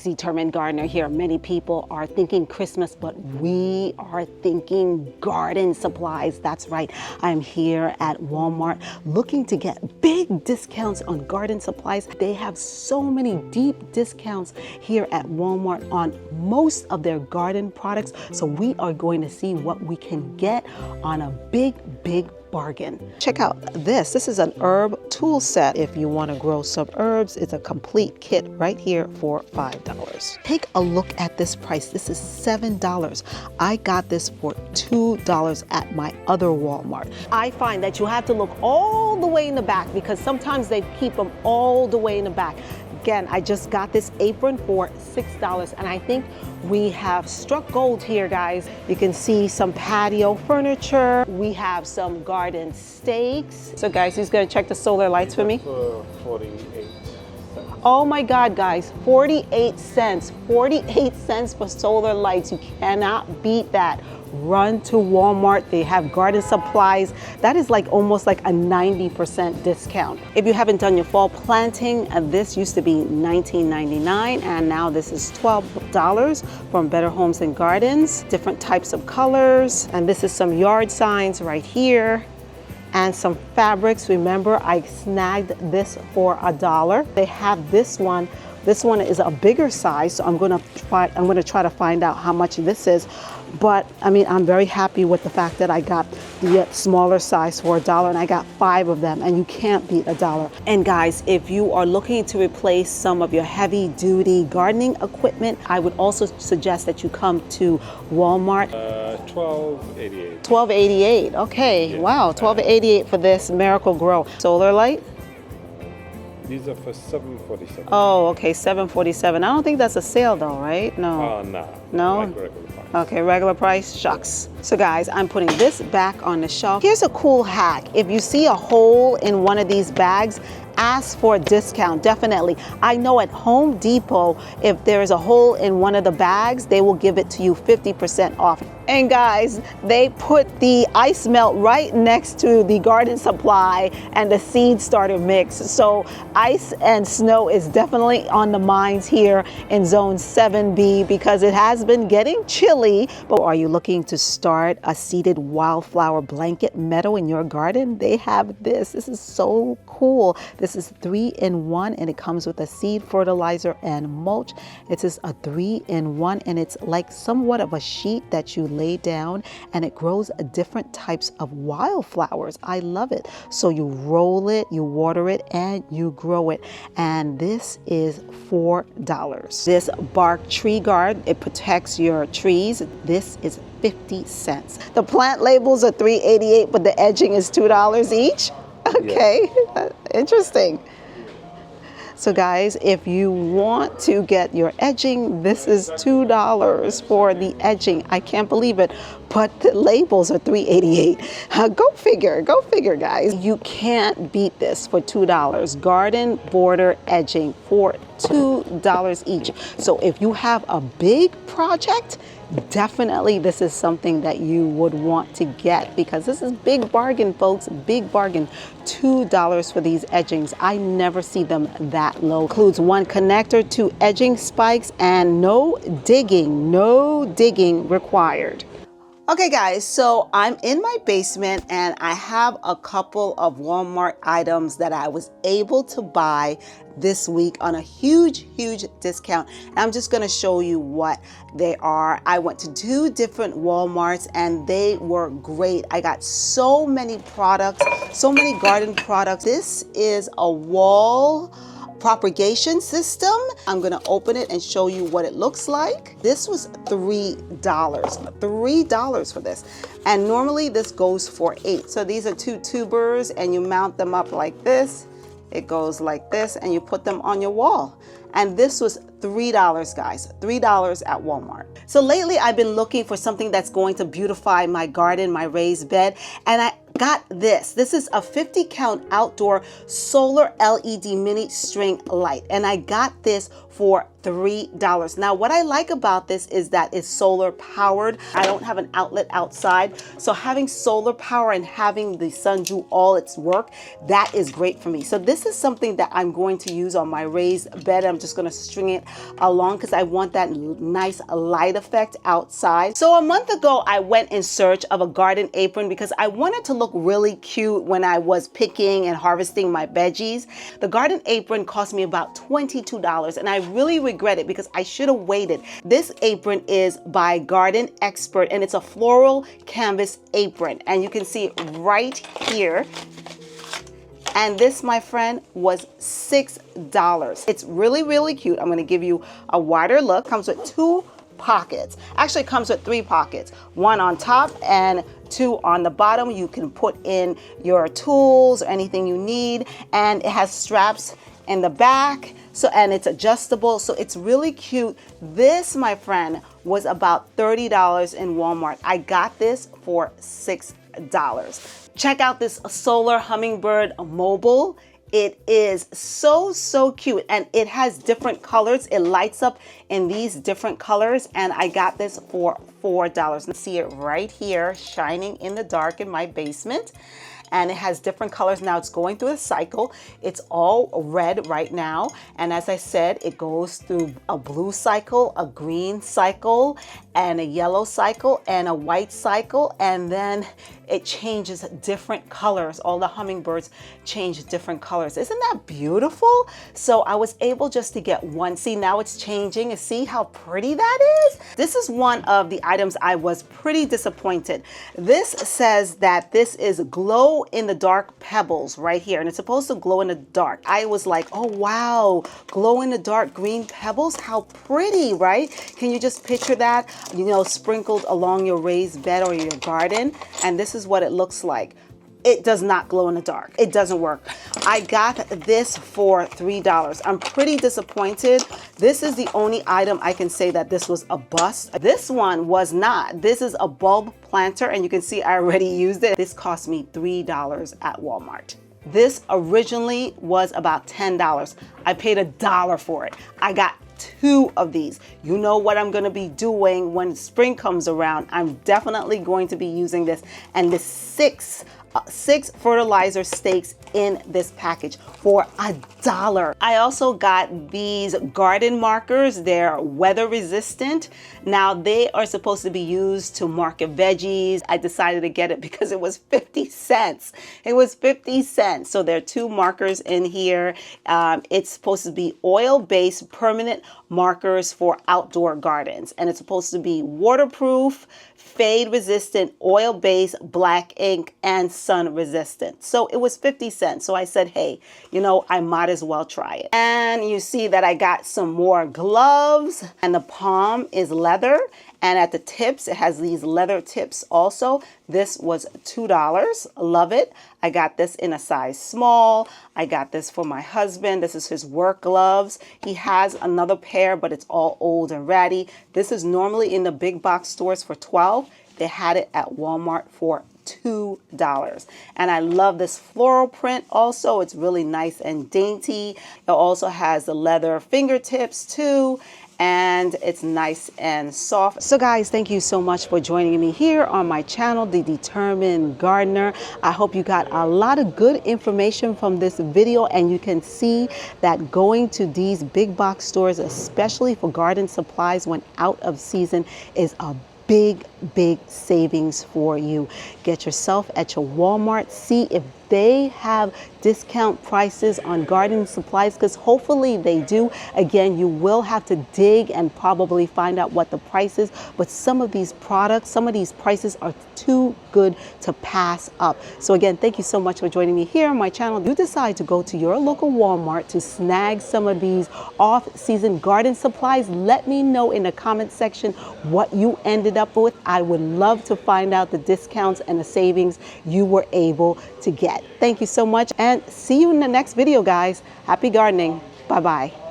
Determined gardener here. Many people are thinking Christmas, but we are thinking garden supplies. That's right. I'm here at Walmart looking to get big discounts on garden supplies. They have so many deep discounts here at Walmart on most of their garden products. So we are going to see what we can get on a big bargain. Check out this. This is an herb tool set. If you want to grow some herbs, it's a complete kit right here for $5. Take a look at this price. This is $7. I got this for $2 at my other Walmart. I find that you have to look all the way in the back because sometimes they keep them all the way in the back. Again, I just got this apron for $6 and I think we have struck gold here, guys. You can see some patio furniture. We have some garden stakes. So guys, who's gonna check the solar lights for me? 48 cents. Oh my God, guys, 48 cents. 48 cents for solar lights. You cannot beat that. Run to Walmart. They have garden supplies. That is like almost like a 90% discount. If you haven't done your fall planting, this used to be $19.99 and now this is $12 from Better Homes and Gardens. Different types of colors. And this is some yard signs right here. And some fabrics. Remember, I snagged this for $1. They have this one. This one is a bigger size, so I'm gonna try to find out how much this is. But I mean, I'm very happy with the fact that I got the smaller size for $1 and I got 5 of them, and you can't beat $1. And guys, if you are looking to replace some of your heavy duty gardening equipment, I would also suggest that you come to Walmart. $12.88. $12.88, okay, yeah. Wow, $12.88 for this Miracle Grow solar light. These are for $7.47. Oh, okay, $7.47. I don't think that's a sale though, right? No. No? Like regular price. Okay, regular price, shucks. So guys, I'm putting this back on the shelf. Here's a cool hack. If you see a hole in one of these bags, ask for a discount, definitely. I know at Home Depot, if there is a hole in one of the bags, they will give it to you 50% off. And guys, they put the ice melt right next to the garden supply and the seed starter mix. So ice and snow is definitely on the minds here in zone 7B because it has been getting chilly. But are you looking to start a seeded wildflower blanket meadow in your garden? They have this. This is so cool. This is 3-in-1 and it comes with a seed fertilizer and mulch. It is a 3-in-1 and it's like somewhat of a sheet that you lay down and it grows different types of wildflowers. I love it. So you roll it, you water it, and you grow it. And this is $4. This bark tree guard, it protects your trees. This is 50 cents. The plant labels are $3.88, but the edging is $2 each. Okay, yeah. Interesting. So guys, if you want to get your edging, this is $2 for the edging. I can't believe it, but the labels are $3.88. Go figure, guys. You can't beat this for $2. Garden border edging for $2 each. So if you have a big project, definitely this is something that you would want to get because this is big bargain, folks, big bargain. $2 for these edgings. I never see them that low. Includes 1 connector, 2 edging spikes, and no digging required. Okay guys, so I'm in my basement and I have a couple of Walmart items that I was able to buy this week on a huge discount. And I'm just gonna show you what they are. I went to 2 different Walmarts and they were great. I got so many products, so many garden products. This is a wall propagation system. I'm gonna open it and show you what it looks like. This was $3 for this. And normally this goes for $8. So these are 2 tubers and you mount them up like this. It goes like this and you put them on your wall. And this was $3, guys, $3 at Walmart. So lately I've been looking for something that's going to beautify my garden, my raised bed, and I got this. This is a 50 count outdoor solar LED mini string light. And I got this for $3. Now, what I like about this is that it's solar powered. I don't have an outlet outside, so having solar power and having the sun do all its work, that is great for me. So this is something that I'm going to use on my raised bed. I'm just going to string it along because I want that nice light effect outside. So a month ago, I went in search of a garden apron because I wanted to look really cute when I was picking and harvesting my veggies. The garden apron cost me about $22, and I really regret it because I should have waited. This apron is by Garden Expert, and it's a floral canvas apron, and you can see it right here. And this, my friend, was $6. It's really, really cute. I'm going to give you a wider look. Comes with 2 pockets. Actually, it comes with 3 pockets. 1 on top and 2 on the bottom. You can put in your tools or anything you need. And it has straps in the back. And it's adjustable. So it's really cute. This, my friend, was about $30 in Walmart. I got this for $6. Check out this solar hummingbird mobile. It is so cute, and it has different colors. It lights up in these different colors, and I got this for $4. You see it right here shining in the dark in my basement. And it has different colors. Now it's going through a cycle. It's all red right now. And as I said, it goes through a blue cycle, a green cycle, and a yellow cycle, and a white cycle. And then it changes different colors. All the hummingbirds change different colors. Isn't that beautiful? So I was able just to get one. See, now it's changing. And see how pretty that is? This is one of the items I was pretty disappointed. This says that this is glow in the dark pebbles right here, and it's supposed to glow in the dark. I was like, oh wow, glow in the dark green pebbles, how pretty, right? Can you just picture that, you know, sprinkled along your raised bed or your garden? And this is what it looks like. It does not glow in the dark. It doesn't work. I got this for $3. I'm pretty disappointed. This is the only item I can say that this was a bust. This one was not. This is a bulb planter, and you can see I already used it. This cost me $3 at Walmart. This originally was about $10. I paid $1 for it. I got 2 of these. You know what I'm going to be doing when spring comes around. I'm definitely going to be using this, and the 6 fertilizer stakes in this package for $1. I also got these garden markers. They're weather resistant. Now they are supposed to be used to market veggies. I decided to get it because it was 50 cents. It was 50 cents. So there are 2 markers in here. It's supposed to be oil-based permanent markers for outdoor gardens, and it's supposed to be waterproof, fade resistant, oil-based, black ink, and sun resistant. So it was 50 cents. So I said, hey, you know, I might as well try it. And you see that I got some more gloves, and the palm is leather. And at the tips, it has these leather tips also. This was $2. Love it. I got this in a size small. I got this for my husband. This is his work gloves. He has another pair, but it's all old and ratty. This is normally in the big box stores for $12. They had it at Walmart for $2. And I love this floral print also. It's really nice and dainty. It also has the leather fingertips too, and it's nice and soft. So guys, thank you so much for joining me here on my channel, The Determined Gardener. I hope you got a lot of good information from this video, and you can see that going to these big box stores, especially for garden supplies when out of season, is a big savings for you. Get yourself at your Walmart. See if they have discount prices on garden supplies, because hopefully they do. Again, you will have to dig and probably find out what the price is, but some of these products, some of these prices are too good to pass up. So again, thank you so much for joining me here on my channel. You decide to go to your local Walmart to snag some of these off-season garden supplies. Let me know in the comment section what you ended up with. I would love to find out the discounts and the savings you were able to get. Thank you so much, and see you in the next video, guys. Happy gardening. Bye-bye.